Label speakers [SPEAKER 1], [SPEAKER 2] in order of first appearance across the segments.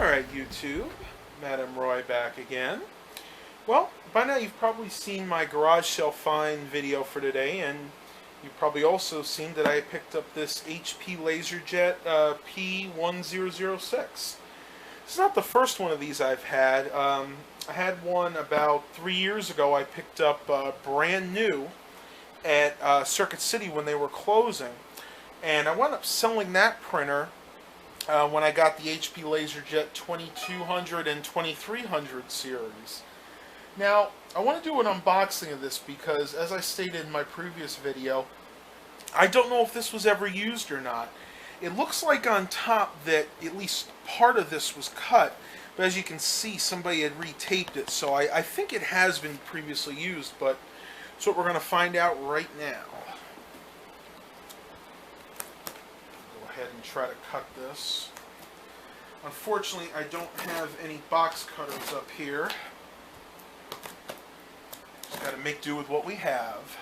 [SPEAKER 1] Alright, YouTube. Madam Roy back again. Well, by now you've probably seen my garage sale find video for today, and you've probably also seen that I picked up this HP LaserJet P1006. This is not the first one of these I've had. I had one about 3 years ago. I picked up brand new at Circuit City when they were closing, and I wound up selling that printer when I got the HP LaserJet 2200 and 2300 series. Now, I want to do an unboxing of this because, as I stated in my previous video, I don't know if this was ever used or not. It looks like on top that at least part of this was cut, but as you can see, somebody had retaped it, so I think it has been previously used, but that's what we're going to find out right now. Go ahead and try to cut this. Unfortunately, I don't have any box cutters up here. Just got to make do with what we have.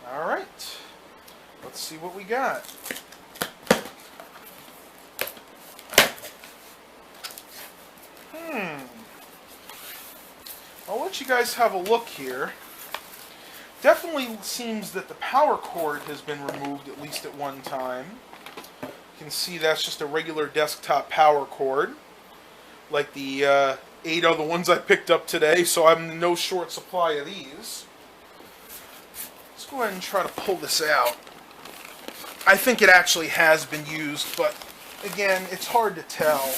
[SPEAKER 1] Alright, let's see what we got. I'll let you guys have a look here. Definitely seems that the power cord has been removed at least at one time. You can see that's just a regular desktop power cord, like the 8 other ones I picked up today, so I'm in no short supply of these. Let's go ahead and try to pull this out. I think it actually has been used, but again, it's hard to tell.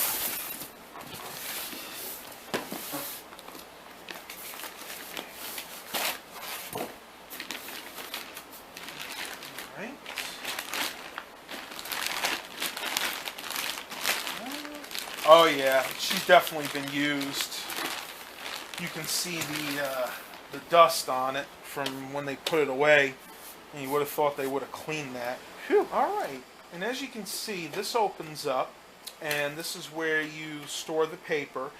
[SPEAKER 1] Oh yeah, she's definitely been used. You can see the dust on it from when they put it away, and you would have thought they would have cleaned that. Phew, alright. And as you can see, this opens up, and this is where you store the paper.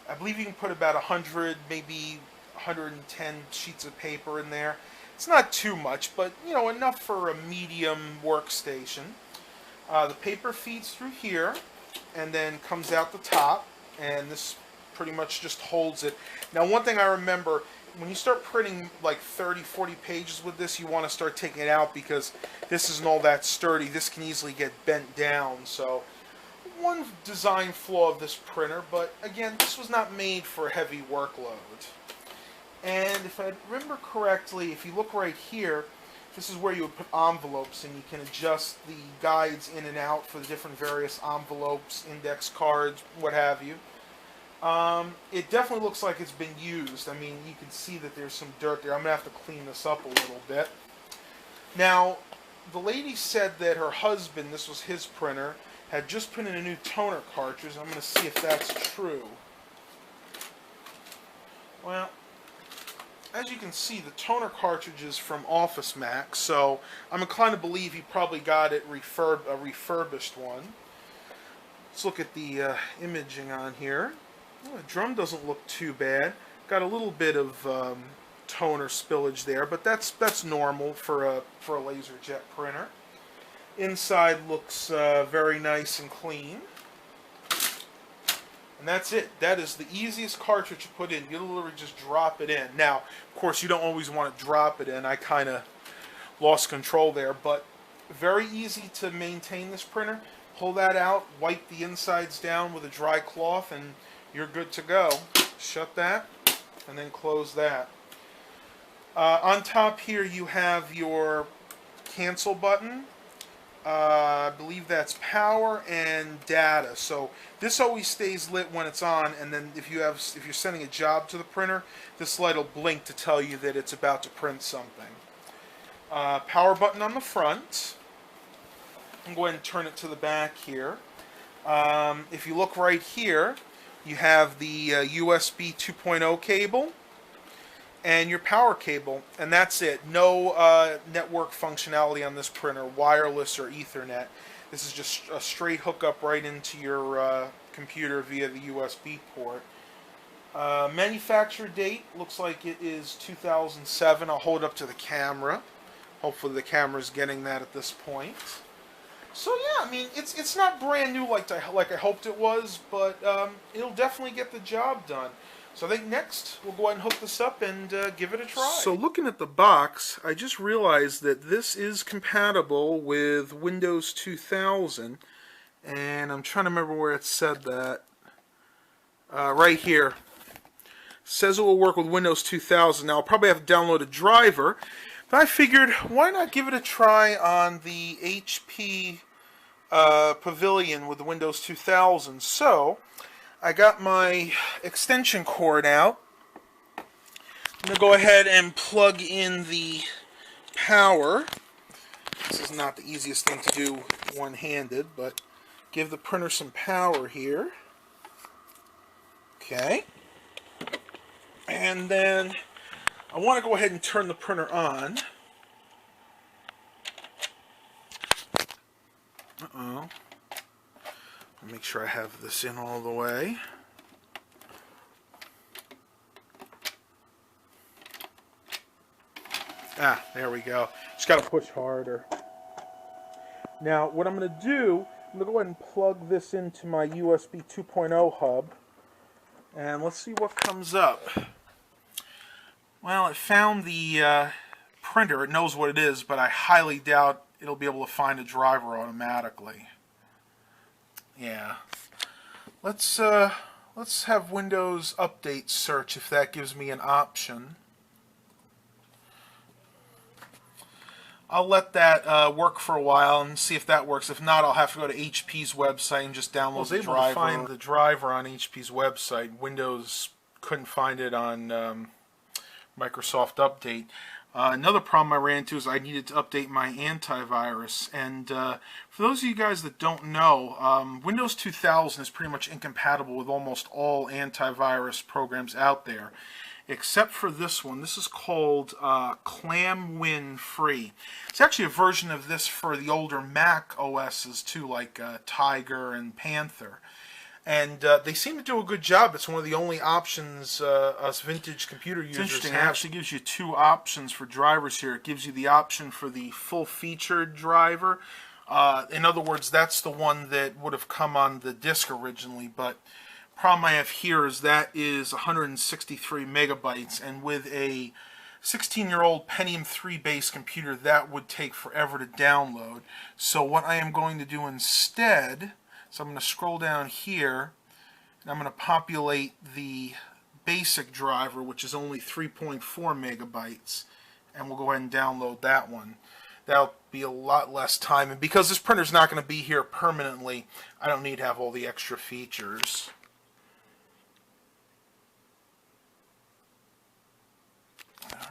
[SPEAKER 1] I believe you can put about 100, maybe 110 sheets of paper in there. It's not too much, but you know, enough for a medium workstation. The paper feeds through here and then comes out the top, and this pretty much just holds it. Now, one thing I remember, when you start printing like 30-40 pages with this, you want to start taking it out because this isn't all that sturdy. This can easily get bent down. So one design flaw of this printer, but again, this was not made for a heavy workload. And if I remember correctly, if you look right here, this is where you would put envelopes, and you can adjust the guides in and out for the different various envelopes, index cards, what have you. It definitely looks like it's been used. I mean, you can see that there's some dirt there. I'm going to have to clean this up a little bit. Now, the lady said that her husband, this was his printer, had just put in a new toner cartridge. I'm going to see if that's true. Well, as you can see, the toner cartridge is from Office Max, so I'm inclined to believe he probably got it a refurbished one. Let's look at the imaging on here. Well, the drum doesn't look too bad. Got a little bit of toner spillage there, but that's normal for a LaserJet printer. Inside looks very nice and clean. And that's it. That is the easiest cartridge to put in. You literally just drop it in. Now, of course, you don't always want to drop it in. I kind of lost control there, but very easy to maintain this printer. Pull that out, wipe the insides down with a dry cloth, and you're good to go. Shut that, and then close that. On top here, you have your cancel button. I believe that's power and data. So this always stays lit when it's on, and then if you're sending a job to the printer, this light will blink to tell you that it's about to print something. Power button on the front. I'm going to turn it to the back here. If you look right here, you have the USB 2.0 cable and your power cable, and that's it. No network functionality on this printer, wireless or Ethernet. This is just a straight hookup right into your computer via the USB port. Manufacture date looks like it is 2007. I'll hold it up to the camera. Hopefully the camera's getting that at this point. So yeah, I mean, it's not brand new like I hoped it was, but it'll definitely get the job done. So I think next we'll go ahead and hook this up and give it a try. So looking at the box, I just realized that this is compatible with Windows 2000, and I'm trying to remember where it said that. Right here. It says it will work with Windows 2000. Now I'll probably have to download a driver, but I figured why not give it a try on the HP Pavilion with the Windows 2000. So I got my extension cord out. I'm going to go ahead and plug in the power. This is not the easiest thing to do one-handed, but give the printer some power here. Okay. And then I want to go ahead and turn the printer on. Uh-oh. Make sure I have this in all the way. Ah, there we go. Just got to push harder. Now, what I'm going to do, I'm going to go ahead and plug this into my USB 2.0 hub. And let's see what comes up. Well, it found the printer. It knows what it is, but I highly doubt it'll be able to find a driver automatically. Yeah. Let's have Windows Update search if that gives me an option. I'll let that work for a while and see if that works. If not, I'll have to go to HP's website and just download the driver. I was able to find the driver on HP's website. Windows couldn't find it on Microsoft Update. Another problem I ran into is I needed to update my antivirus. And for those of you guys that don't know, Windows 2000 is pretty much incompatible with almost all antivirus programs out there, except for this one. This is called ClamWin Free. It's actually a version of this for the older Mac OSs too, like Tiger and Panther. And they seem to do a good job. It's one of the only options us vintage computer users have. It's interesting. It actually gives you two options for drivers here. It gives you the option for the full-featured driver. In other words, that's the one that would have come on the disk originally. But the problem I have here is that is 163 megabytes. And with a 16-year-old Pentium 3 based computer, that would take forever to download. So what I am going to do instead... So I'm going to scroll down here, and I'm going to populate the basic driver, which is only 3.4 megabytes, and we'll go ahead and download that one. That'll be a lot less time, and because this printer's not going to be here permanently, I don't need to have all the extra features.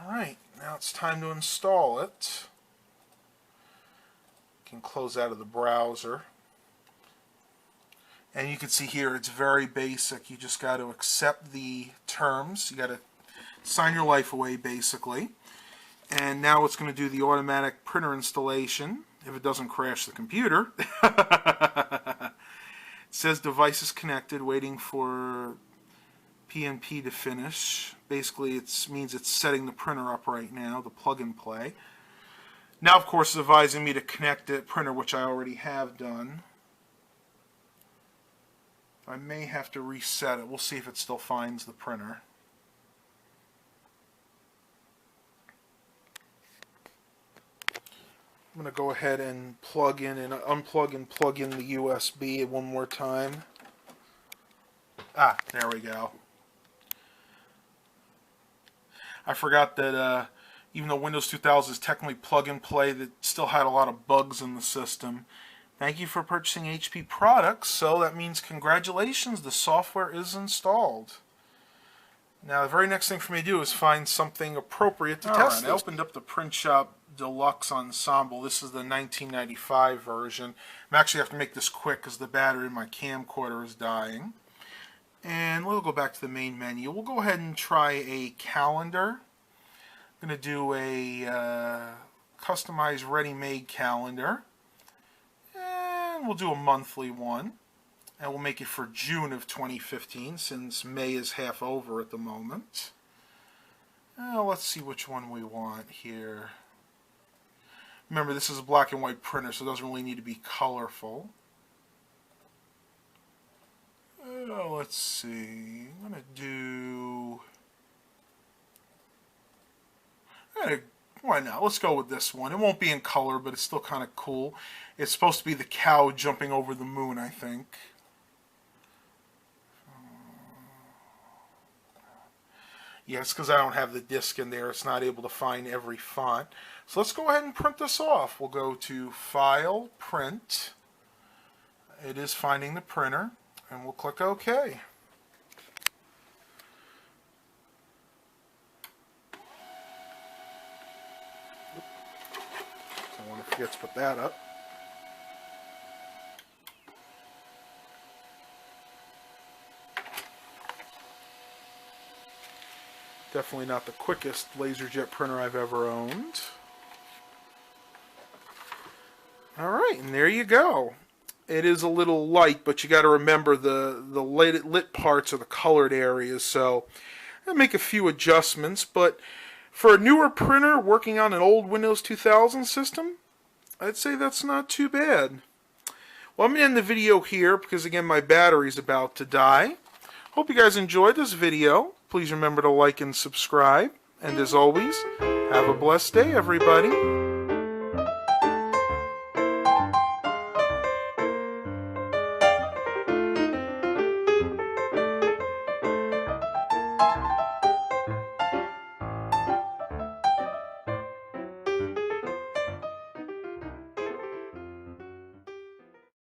[SPEAKER 1] Alright, now it's time to install it. You can close out of the browser. And you can see here it's very basic. You just got to accept the terms. You got to sign your life away basically. And now it's going to do the automatic printer installation if it doesn't crash the computer. It says device is connected, waiting for PNP to finish. Basically it means it's setting the printer up right now, the plug and play. Now of course it's advising me to connect the printer, which I already have done. I may have to reset it. We'll see if it still finds the printer. I'm going to go ahead and plug in and unplug and plug in the USB one more time. Ah, there we go. I forgot that even though Windows 2000 is technically plug and play, that still had a lot of bugs in the system. Thank you for purchasing HP products, so that means congratulations, the software is installed. Now the very next thing for me to do is find something appropriate to test this. I opened up the Print Shop Deluxe Ensemble. This is the 1995 version. I'm actually have to make this quick because the battery in my camcorder is dying. And we'll go back to the main menu. We'll go ahead and try a calendar. I'm going to do a customized ready-made calendar. We'll do a monthly one, and we'll make it for June of 2015 since May is half over at the moment. Let's see which one we want here. Remember, this is a black and white printer, so it doesn't really need to be colorful. Let's see. I'm going to do... why not? Let's go with this one. It won't be in color, but it's still kind of cool. It's supposed to be the cow jumping over the moon, I think. Yes, because I don't have the disc in there. It's not able to find every font. So let's go ahead and print this off. We'll go to File, Print. It is finding the printer. And we'll click OK. I want to forget to put that up. Definitely not the quickest LaserJet printer I've ever owned. Alright, and there you go. It is a little light, but you got to remember the lit parts are the colored areas, so I'll make a few adjustments. But for a newer printer working on an old Windows 2000 system, I'd say that's not too bad. Well, I'm going to end the video here because, again, my battery's about to die. Hope you guys enjoyed this video. Please remember to like and subscribe. And as always, have a blessed day, everybody.